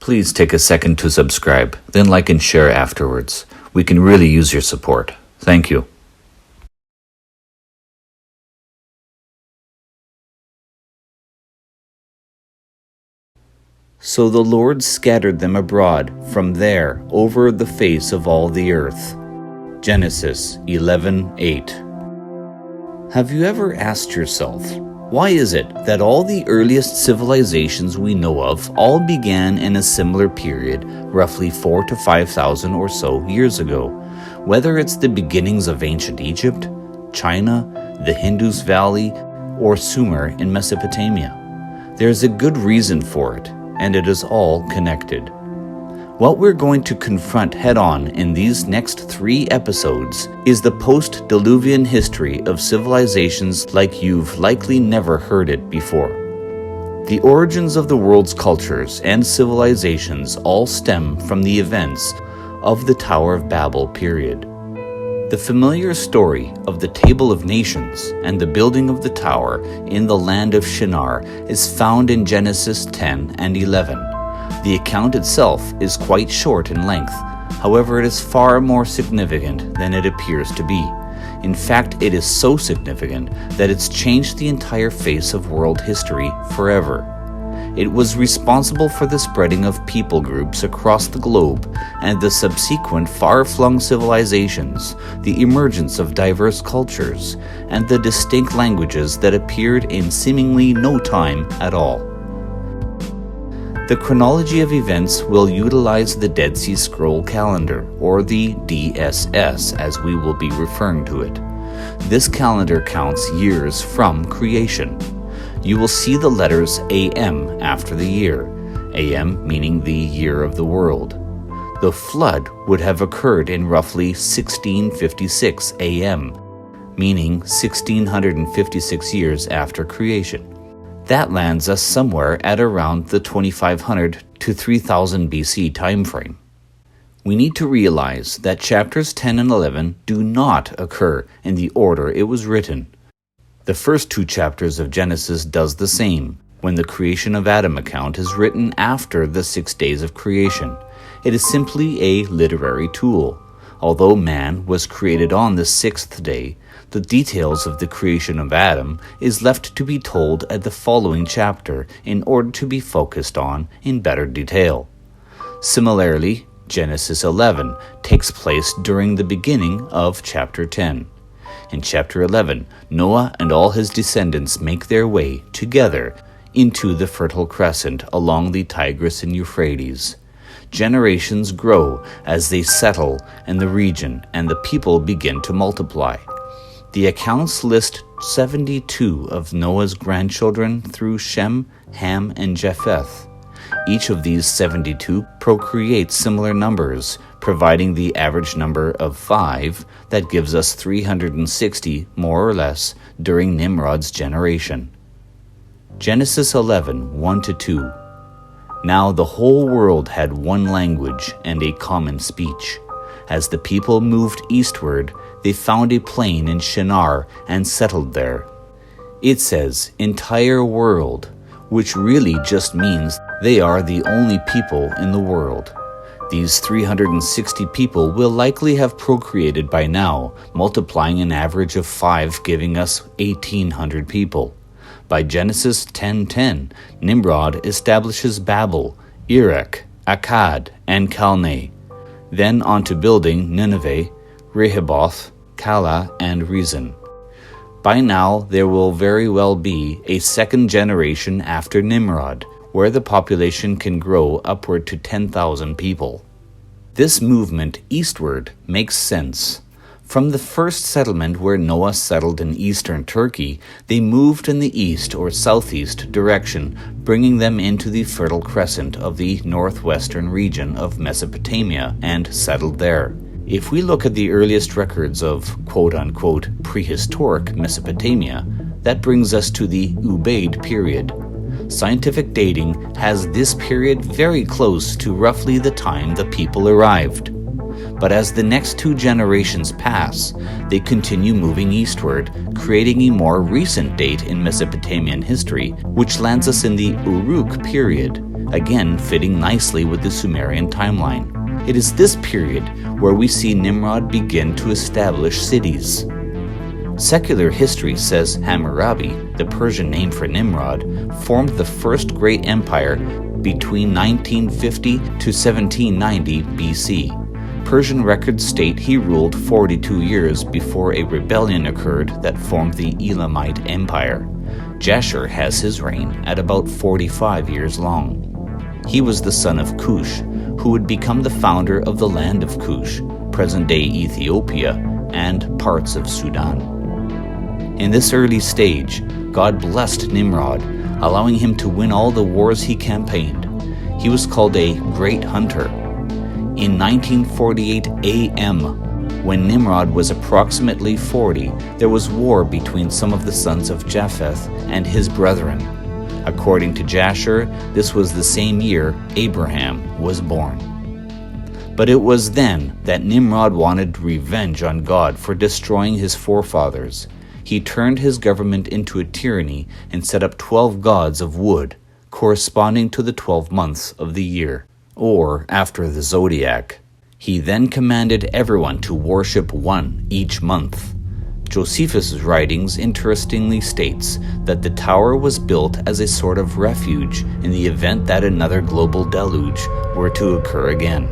Please take a second to subscribe, then like and share afterwards. We can really use your support. Thank you. So the Lord scattered them abroad from there over the face of all the earth. Genesis 11:8. Have you ever asked yourself, why is it that all the earliest civilizations we know of all began in a similar period, roughly 4,000 to 5,000 or so years ago? Whether it's the beginnings of ancient Egypt, China, the Indus Valley, or Sumer in Mesopotamia. There's a good reason for it, and it is all connected. What we're going to confront head-on in these next 3 episodes is the post-Diluvian history of civilizations like you've likely never heard it before. The origins of the world's cultures and civilizations all stem from the events of the Tower of Babel period. The familiar story of the Table of Nations and the building of the tower in the land of Shinar is found in Genesis 10 and 11. The account itself is quite short in length, however it is far more significant than it appears to be. In fact, it is so significant that it's changed the entire face of world history forever. It was responsible for the spreading of people groups across the globe and the subsequent far-flung civilizations, the emergence of diverse cultures, and the distinct languages that appeared in seemingly no time at all. The chronology of events will utilize the Dead Sea Scroll calendar, or the DSS as we will be referring to it. This calendar counts years from creation. You will see the letters AM after the year, AM meaning the year of the world. The flood would have occurred in roughly 1656 AM, meaning 1656 years after creation. That lands us somewhere at around the 2500 to 3000 BC timeframe. We need to realize that chapters 10 and 11 do not occur in the order it was written. The first 2 chapters of Genesis does the same, when the creation of Adam account is written after the 6 days of creation. It is simply a literary tool. Although man was created on the 6th day, the details of the creation of Adam is left to be told at the following chapter in order to be focused on in better detail. Similarly, Genesis 11 takes place during the beginning of chapter 10. In chapter 11, Noah and all his descendants make their way together into the Fertile Crescent along the Tigris and Euphrates. Generations grow as they settle in the region and the people begin to multiply. The accounts list 72 of Noah's grandchildren through Shem, Ham, and Japheth. Each of these 72 procreates similar numbers, providing the average number of 5 that gives us 360, more or less, during Nimrod's generation. Genesis 11, 1-2. Now the whole world had one language and a common speech. As the people moved eastward, they found a plain in Shinar and settled there. It says entire world, which really just means they are the only people in the world. These 360 people will likely have procreated by now, multiplying an average of 5, giving us 1,800 people. By Genesis 10:10, Nimrod establishes Babel, Uruk, Akkad, and Calneh. Then on to building Nineveh, Rehoboth, Calah, and Rezin. By now, there will very well be a second generation after Nimrod, where the population can grow upward to 10,000 people. This movement eastward makes sense. From the first settlement where Noah settled in eastern Turkey, they moved in the east or southeast direction, bringing them into the Fertile Crescent of the northwestern region of Mesopotamia and settled there. If we look at the earliest records of quote-unquote prehistoric Mesopotamia, that brings us to the Ubaid period. Scientific dating has this period very close to roughly the time the people arrived. But as the next 2 generations pass, they continue moving eastward, creating a more recent date in Mesopotamian history, which lands us in the Uruk period, again fitting nicely with the Sumerian timeline. It is this period where we see Nimrod begin to establish cities. Secular history says Hammurabi, the Persian name for Nimrod, formed the first great empire between 1950 to 1790 BC. Persian records state he ruled 42 years before a rebellion occurred that formed the Elamite Empire. Jasher has his reign at about 45 years long. He was the son of Cush, who would become the founder of the land of Cush, present-day Ethiopia, and parts of Sudan. In this early stage, God blessed Nimrod, allowing him to win all the wars he campaigned. He was called a great hunter. In 1948 AM, when Nimrod was approximately 40, there was war between some of the sons of Japheth and his brethren. According to Jasher, this was the same year Abraham was born. But it was then that Nimrod wanted revenge on God for destroying his forefathers. He turned his government into a tyranny and set up 12 gods of wood, corresponding to the 12 months of the year, or after the zodiac. He then commanded everyone to worship one each month. Josephus' writings interestingly states that the tower was built as a sort of refuge in the event that another global deluge were to occur again.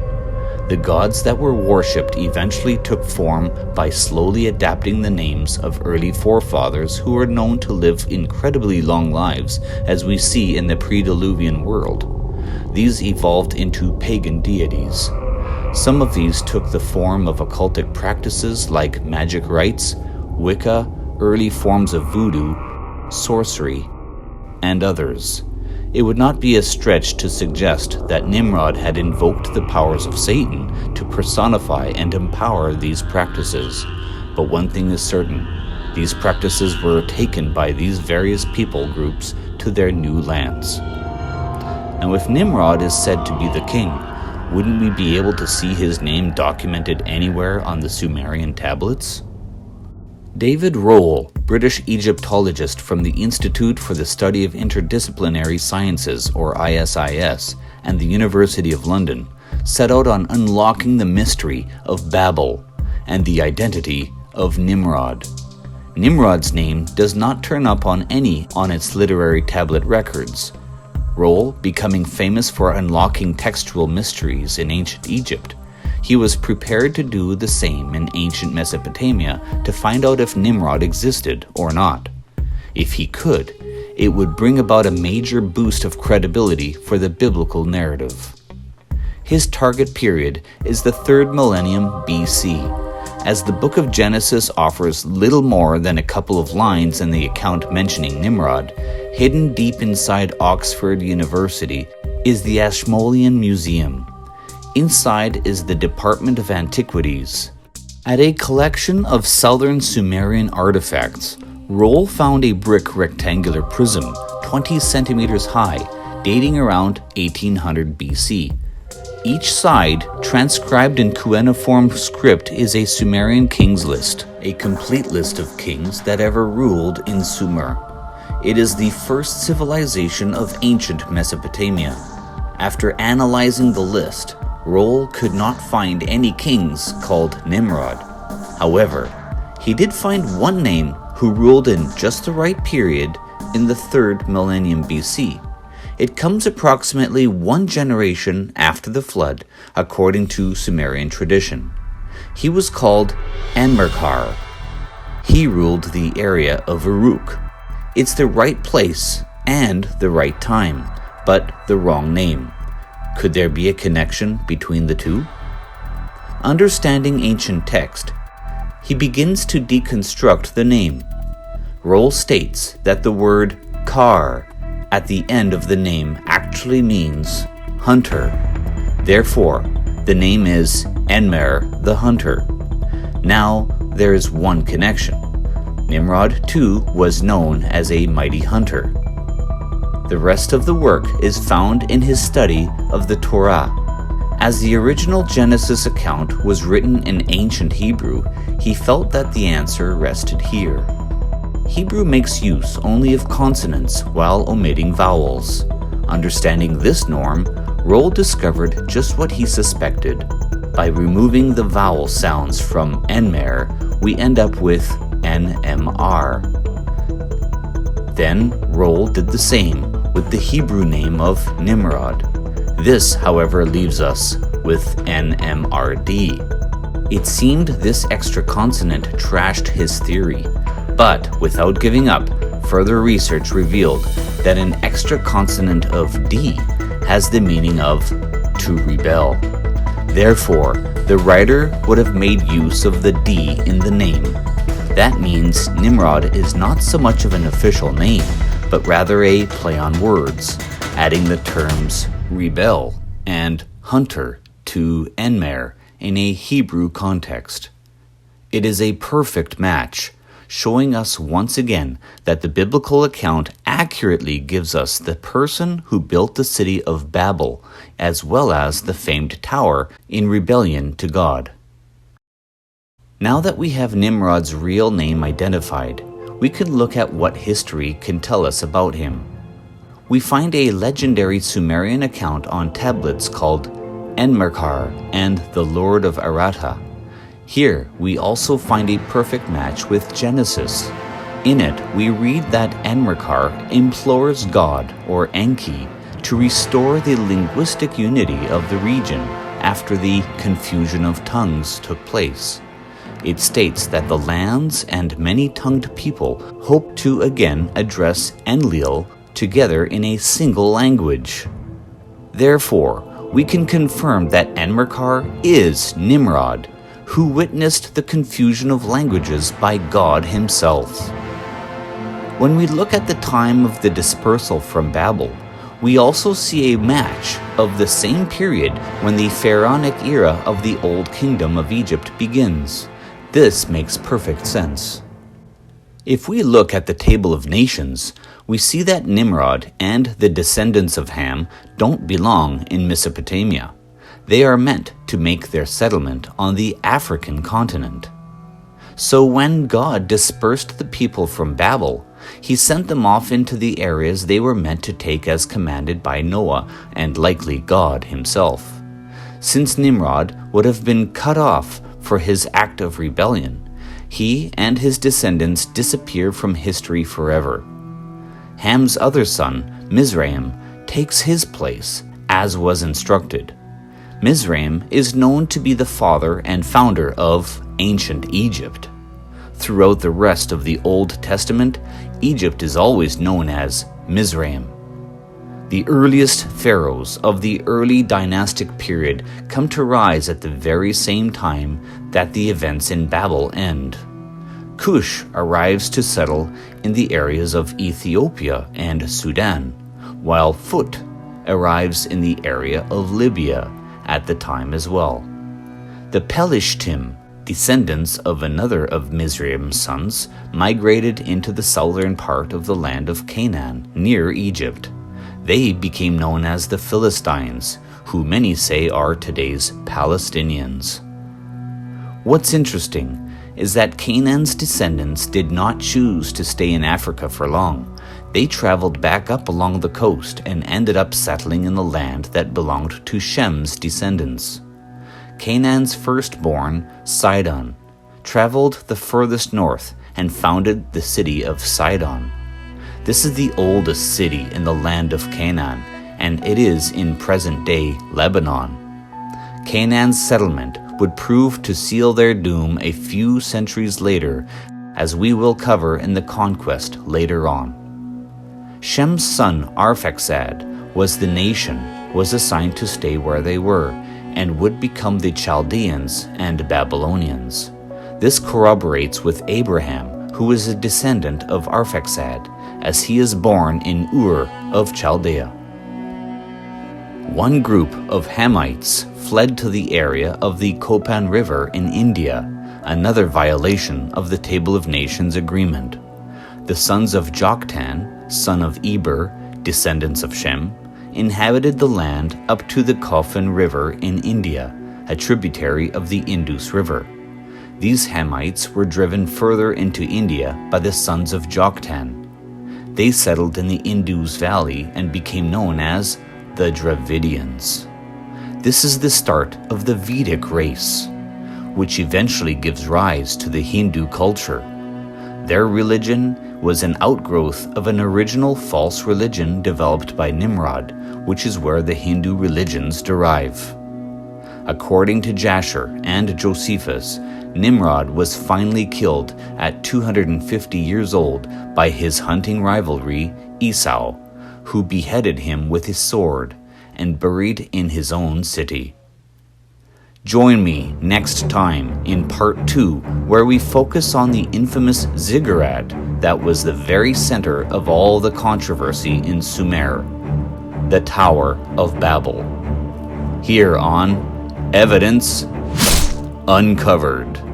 The gods that were worshipped eventually took form by slowly adapting the names of early forefathers who were known to live incredibly long lives, as we see in the pre-Diluvian world. These evolved into pagan deities. Some of these took the form of occultic practices like magic rites, Wicca, early forms of voodoo, sorcery, and others. It would not be a stretch to suggest that Nimrod had invoked the powers of Satan to personify and empower these practices. But one thing is certain, these practices were taken by these various people groups to their new lands. Now, if Nimrod is said to be the king, wouldn't we be able to see his name documented anywhere on the Sumerian tablets? David Rohl, British Egyptologist from the Institute for the Study of Interdisciplinary Sciences, or ISIS, and the University of London, set out on unlocking the mystery of Babel and the identity of Nimrod. Nimrod's name does not turn up on any on its literary tablet records. Rohl, becoming famous for unlocking textual mysteries in ancient Egypt, he was prepared to do the same in ancient Mesopotamia to find out if Nimrod existed or not. If he could, it would bring about a major boost of credibility for the biblical narrative. His target period is the 3rd millennium BC. As the book of Genesis offers little more than a couple of lines in the account mentioning Nimrod, hidden deep inside Oxford University is the Ashmolean Museum. Inside is the Department of Antiquities. At a collection of southern Sumerian artifacts, Rohl found a brick rectangular prism 20 centimeters high, dating around 1800 BC. Each side, transcribed in cuneiform script, is a Sumerian king's list, a complete list of kings that ever ruled in Sumer. It is the first civilization of ancient Mesopotamia. After analyzing the list, Rohl could not find any kings called Nimrod. However, he did find one name who ruled in just the right period in the 3rd millennium BC. It comes approximately one generation after the flood, according to Sumerian tradition. He was called Anmerkar. He ruled the area of Uruk. It's the right place and the right time, but the wrong name. Could there be a connection between the two? Understanding ancient text, he begins to deconstruct the name. Rohl states that the word Kar at the end of the name actually means hunter. Therefore, the name is Enmer the hunter. Now, there is one connection. Nimrod, too, was known as a mighty hunter. The rest of the work is found in his study of the Torah. As the original Genesis account was written in ancient Hebrew, he felt that the answer rested here. Hebrew makes use only of consonants while omitting vowels. Understanding this norm, Roll discovered just what he suspected. By removing the vowel sounds from Enmer, we end up with NMR. Then Roll did the same with the Hebrew name of Nimrod. This, however, leaves us with NMRD. It seemed this extra consonant trashed his theory, but without giving up, further research revealed that an extra consonant of D has the meaning of to rebel. Therefore, the writer would have made use of the D in the name. That means Nimrod is not so much of an official name, but rather a play on words, adding the terms rebel and hunter to Enmer in a Hebrew context. It is a perfect match, showing us once again that the biblical account accurately gives us the person who built the city of Babel, as well as the famed tower, in rebellion to God. Now that we have Nimrod's real name identified, we can look at what history can tell us about him. We find a legendary Sumerian account on tablets called Enmerkar and the Lord of Aratta. Here, we also find a perfect match with Genesis. In it, we read that Enmerkar implores God, or Enki, to restore the linguistic unity of the region after the confusion of tongues took place. It states that the lands and many-tongued people hope to again address Enlil together in a single language. Therefore, we can confirm that Enmerkar is Nimrod, who witnessed the confusion of languages by God himself. When we look at the time of the dispersal from Babel, we also see a match of the same period when the pharaonic era of the Old Kingdom of Egypt begins. This makes perfect sense. If we look at the Table of Nations, we see that Nimrod and the descendants of Ham don't belong in Mesopotamia. They are meant to make their settlement on the African continent. So when God dispersed the people from Babel, he sent them off into the areas they were meant to take as commanded by Noah and likely God himself. Since Nimrod would have been cut off for his act of rebellion, he and his descendants disappear from history forever. Ham's other son, Mizraim, takes his place, as was instructed. Mizraim is known to be the father and founder of ancient Egypt. Throughout the rest of the Old Testament, Egypt is always known as Mizraim. The earliest pharaohs of the early dynastic period come to rise at the very same time that the events in Babel end. Cush arrives to settle in the areas of Ethiopia and Sudan, while Phut arrives in the area of Libya at the time as well. The Pelishtim, descendants of another of Mizraim's sons, migrated into the southern part of the land of Canaan, near Egypt. They became known as the Philistines, who many say are today's Palestinians. What's interesting is that Canaan's descendants did not choose to stay in Africa for long. They traveled back up along the coast and ended up settling in the land that belonged to Shem's descendants. Canaan's firstborn, Sidon, traveled the furthest north and founded the city of Sidon. This is the oldest city in the land of Canaan, and it is in present-day Lebanon. Canaan's settlement would prove to seal their doom a few centuries later, as we will cover in the conquest later on. Shem's son Arphaxad was assigned to stay where they were, and would become the Chaldeans and Babylonians. This corroborates with Abraham, who is a descendant of Arphaxad, as he is born in Ur of Chaldea. One group of Hamites fled to the area of the Kopan River in India, another violation of the Table of Nations agreement. The sons of Joktan, son of Eber, descendants of Shem, inhabited the land up to the Kopan River in India, a tributary of the Indus River. These Hamites were driven further into India by the sons of Joktan. They settled in the Indus Valley and became known as the Dravidians. This is the start of the Vedic race, which eventually gives rise to the Hindu culture. Their religion was an outgrowth of an original false religion developed by Nimrod, which is where the Hindu religions derive. According to Jasher and Josephus, Nimrod was finally killed at 250 years old by his hunting rivalry Esau, who beheaded him with his sword and buried in his own city. Join me next time in part 2, where we focus on the infamous ziggurat that was the very center of all the controversy in Sumer, the Tower of Babel. Here on Evidence Uncovered.